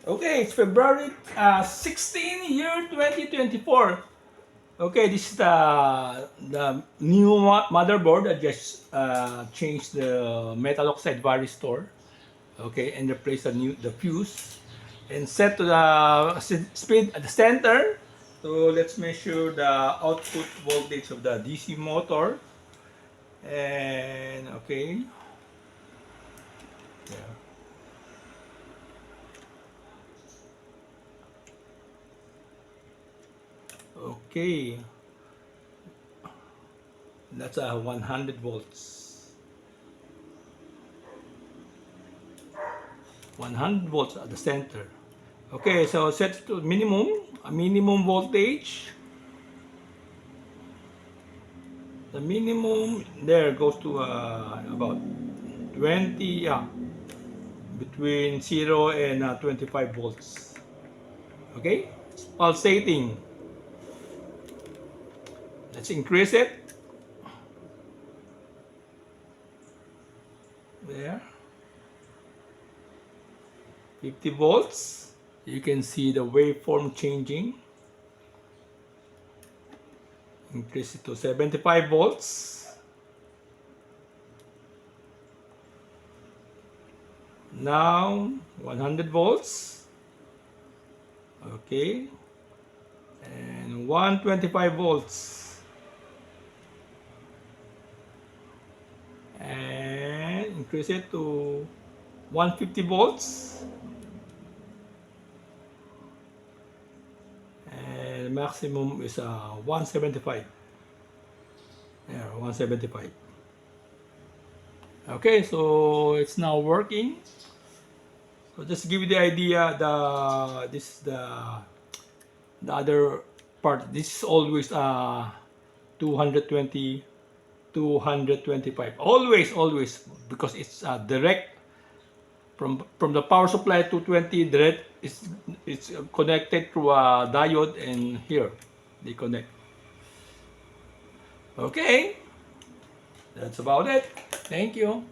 Okay, it's February 16, year 2024. Okay, this is the new motherboard. I just changed the metal oxide Varistor. Okay, and replace the fuse and set to the speed at the center. So let's measure the output voltage of the DC motor. And okay, yeah. Okay, that's 100 volts. 100 volts at the center. Okay, so set to minimum, a minimum voltage. The minimum there goes to about 20, yeah, between 0 and 25 volts. Okay, it's pulsating. Let's increase it. There, 50 volts. You can see the waveform changing. Increase it to 75 volts. Now 100 volts. Okay, and 125 volts. And increase it to 150 volts. And maximum is 175. Yeah, 175. Okay, so it's now working. So just to give you the idea, this is the other part. This is always 220, 225. Always, because it's direct from the power supply 220 direct. It's connected through a diode, and here they connect. Okay, that's about it. Thank you.